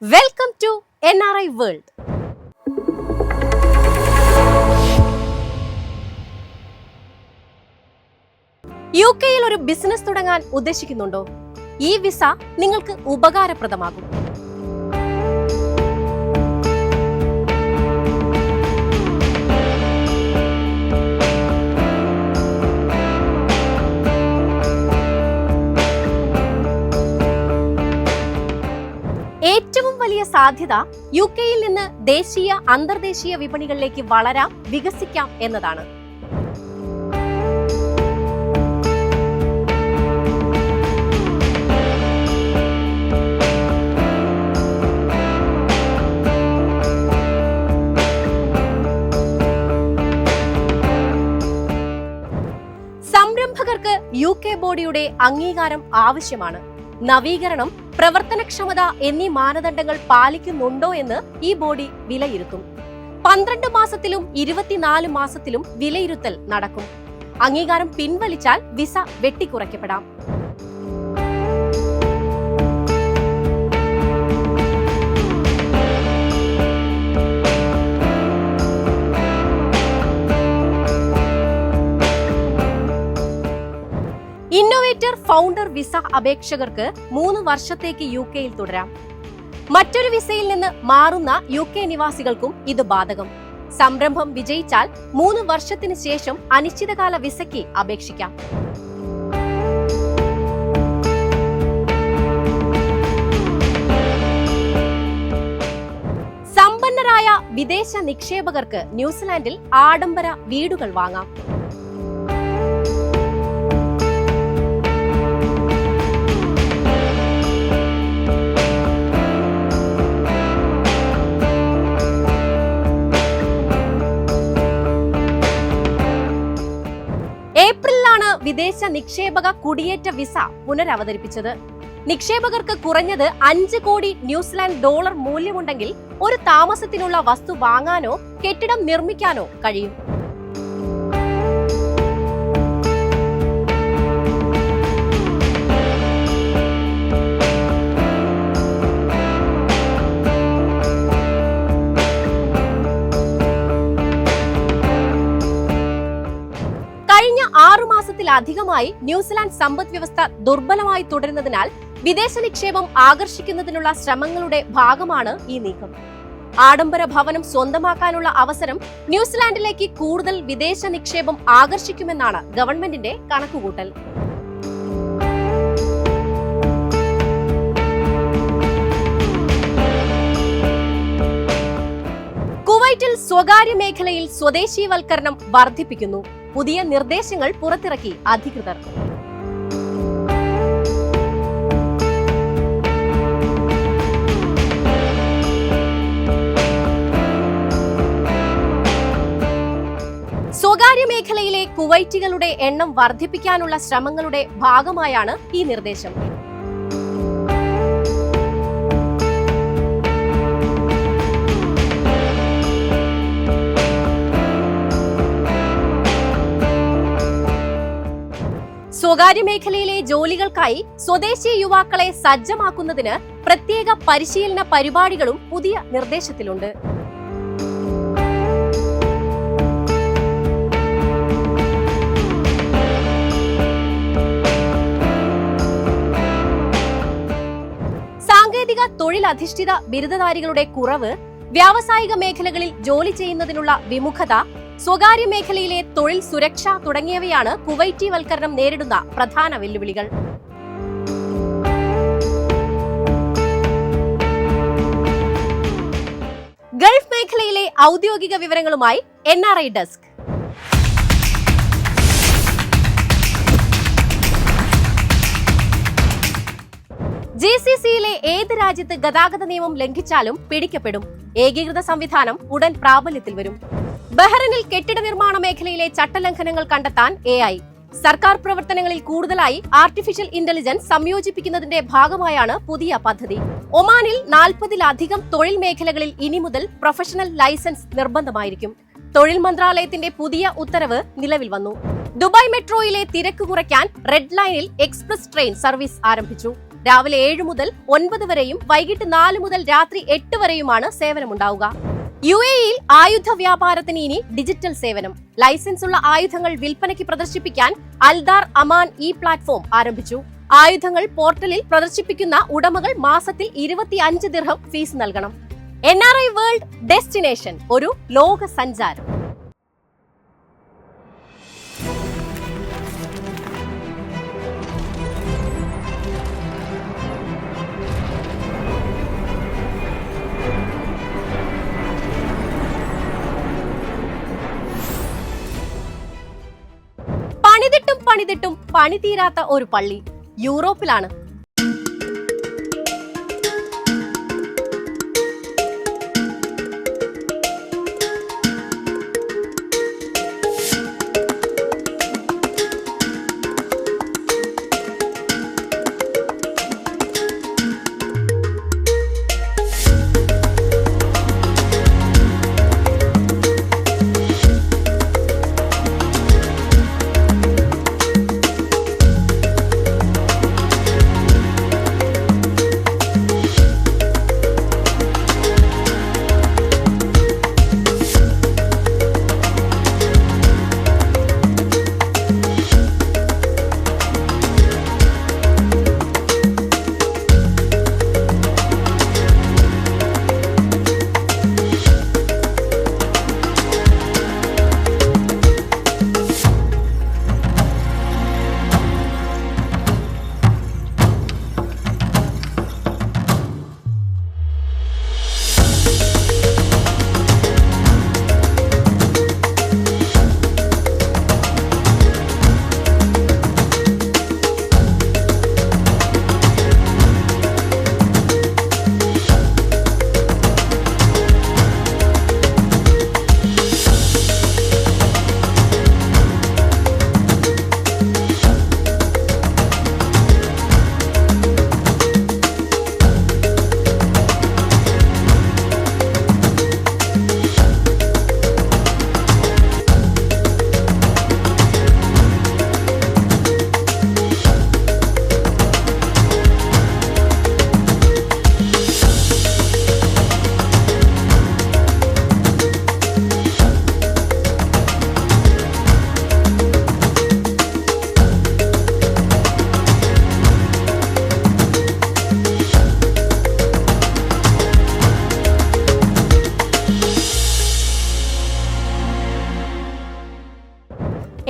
Welcome to NRI world. UK-യിൽ ഒരു business തുടങ്ങാൻ ഉദ്ദേശിക്കുന്നുണ്ടോ? ഈ വിസ നിങ്ങൾക്ക് ഉപകാരപ്രദമാകും. ഏറ്റവും വലിയ സാധ്യത UK-യിൽ നിന്ന് ദേശീയ അന്തർദേശീയ വിപണികളിലേക്ക് വളരാം, വികസിക്കാം എന്നതാണ്. സംരംഭകർക്ക് UK ബോഡിയുടെ അംഗീകാരം ആവശ്യമാണ്. നവീകരണം, പ്രവർത്തനക്ഷമത എന്നീ മാനദണ്ഡങ്ങൾ പാലിക്കുന്നുണ്ടോ എന്ന് ഈ ബോഡി വിലയിരുത്തും. 12 മാസത്തിലും 24 മാസത്തിലും വിലയിരുത്തൽ നടക്കും. അംഗീകാരം പിൻവലിച്ചാൽ വിസ വെട്ടിക്കുറയ്ക്കപ്പെടാം. ഇന്നോവേറ്റർ ഫൗണ്ടർ വിസ അപേക്ഷകർക്ക് 3 വർഷത്തേക്ക് UK-യിൽ തുടരാം. മറ്റൊരു വിസയിൽ നിന്ന് മാറുന്ന UK നിവാസികൾക്കും ഇത് ബാധകം. സംരംഭം വിജയിച്ചാൽ 3 വർഷത്തിന് ശേഷം അനിശ്ചിതകാല വിസയ്ക്ക് അപേക്ഷിക്കാം. സമ്പന്നരായ വിദേശ നിക്ഷേപകർക്ക് ന്യൂസിലാൻഡിൽ ആഡംബര വീടുകൾ വാങ്ങാം. ഏപ്രിലാണ് വിദേശ നിക്ഷേപക കുടിയേറ്റ വിസ പുനരവതരിപ്പിച്ചത്. നിക്ഷേപകർക്ക് കുറഞ്ഞത് 5 കോടി ന്യൂസിലാൻഡ് ഡോളർ മൂല്യമുണ്ടെങ്കിൽ ഒരു താമസത്തിനുള്ള വസ്തു വാങ്ങാനോ കെട്ടിടം നിർമ്മിക്കാനോ കഴിയും. കഴിഞ്ഞ 6 മാസത്തിലധികമായി ന്യൂസിലാൻഡ് സമ്പദ് വ്യവസ്ഥ ദുർബലമായി തുടരുന്നതിനാൽ വിദേശ നിക്ഷേപം ആകർഷിക്കുന്നതിനുള്ള ശ്രമങ്ങളുടെ ഭാഗമാണ് ഈ നീക്കം. ആഡംബര ഭവനം സ്വന്തമാക്കാനുള്ള അവസരം ന്യൂസിലാൻഡിലേക്ക് കൂടുതൽ വിദേശ നിക്ഷേപം ആകർഷിക്കുമെന്നാണ് ഗവൺമെന്റിന്റെ കണക്കുകൂട്ടൽ. കുവൈറ്റിൽ സ്വകാര്യ മേഖലയിൽ സ്വദേശീവൽക്കരണം വർദ്ധിപ്പിക്കുന്നു. പുതിയ നിർദ്ദേശങ്ങൾ പുറത്തിറക്കി അധികൃതർ. സ്വകാര്യ മേഖലയിലെ കുവൈറ്റികളുടെ എണ്ണം വർദ്ധിപ്പിക്കാനുള്ള ശ്രമങ്ങളുടെ ഭാഗമായാണ് ഈ നിർദ്ദേശം. സ്വകാര്യ മേഖലയിലെ ജോലികൾക്കായി സ്വദേശി യുവാക്കളെ സജ്ജമാക്കുന്നതിന് പ്രത്യേക പരിശീലന പരിപാടികളും പുതിയ നിർദ്ദേശത്തിലുണ്ട്. സാങ്കേതിക തൊഴിലധിഷ്ഠിത ബിരുദധാരികളുടെ കുറവ്, വ്യാവസായിക മേഖലകളിൽ ജോലി ചെയ്യുന്നതിനുള്ള വിമുഖത, സ്വകാര്യ മേഖലയിലെ തൊഴിൽ സുരക്ഷ തുടങ്ങിയവയാണ് കുവൈറ്റിവൽക്കരണം നേരിടുന്ന പ്രധാന വെല്ലുവിളികൾ. ഗൾഫ് മേഖലയിലെ ഔദ്യോഗിക വിവരങ്ങളുമായി NRI ഡെസ്ക്. GCC-യിലെ ഏത് രാജ്യത്ത് ഗതാഗത നിയമം ലംഘിച്ചാലും പിടിക്കപ്പെടും. ഏകീകൃത സംവിധാനം ഉടൻ പ്രാബല്യത്തിൽ വരും. ബഹ്റൈനിൽ കെട്ടിട നിർമ്മാണ മേഖലയിലെ ചട്ടലംഘനങ്ങൾ കണ്ടെത്താൻ AI. സർക്കാർ പ്രവർത്തനങ്ങളിൽ കൂടുതലായി ആർട്ടിഫിഷ്യൽ ഇന്റലിജൻസ് സംയോജിപ്പിക്കുന്നതിന്റെ ഭാഗമായാണ് പുതിയ പദ്ധതി. ഒമാനിൽ 40-ലധികം തൊഴിൽ മേഖലകളിൽ ഇനി മുതൽ പ്രൊഫഷണൽ ലൈസൻസ് നിർബന്ധമായിരിക്കും. തൊഴിൽ മന്ത്രാലയത്തിന്റെ പുതിയ ഉത്തരവ് നിലവിൽ വന്നു. ദുബായ് മെട്രോയിലെ തിരക്ക് കുറയ്ക്കാൻ റെഡ് ലൈനിൽ എക്സ്പ്രസ് ട്രെയിൻ സർവീസ് ആരംഭിച്ചു. രാവിലെ 7 മുതൽ 9 വരെയും വൈകിട്ട് 4 മുതൽ രാത്രി 8 വരെയുമാണ് സേവനമുണ്ടാവുക. UAE-യിൽ ആയുധ വ്യാപാരത്തിന് ഇനി ഡിജിറ്റൽ സേവനം. ലൈസൻസ് ഉള്ള ആയുധങ്ങൾ വിൽപ്പനയ്ക്ക് പ്രദർശിപ്പിക്കാൻ അൽദാർ അമാൻ പ്ലാറ്റ്ഫോം ആരംഭിച്ചു. ആയുധങ്ങൾ പോർട്ടലിൽ പ്രദർശിപ്പിക്കുന്ന ഉടമകൾ മാസത്തിൽ 25 ദിർഹം ഫീസ് നൽകണം. NRI വേൾഡ് ഡെസ്റ്റിനേഷൻ, ഒരു ലോക സഞ്ചാരം. പണിതിട്ടും പണി തീരാത്ത ഒരു പള്ളി യൂറോപ്പിലാണ്.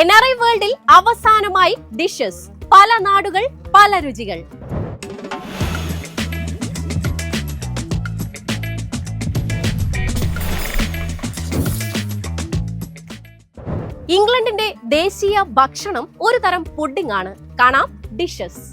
NRI വേൾഡിൽ അവസാനമായി ഡിഷസ്. പല നാടുകൾ, പല രുചികൾ. ഇംഗ്ലണ്ടിന്റെ ദേശീയ ഭക്ഷണം ഒരു തരം പുഡിംഗ് ആണ്. കാണാം ഡിഷസ്.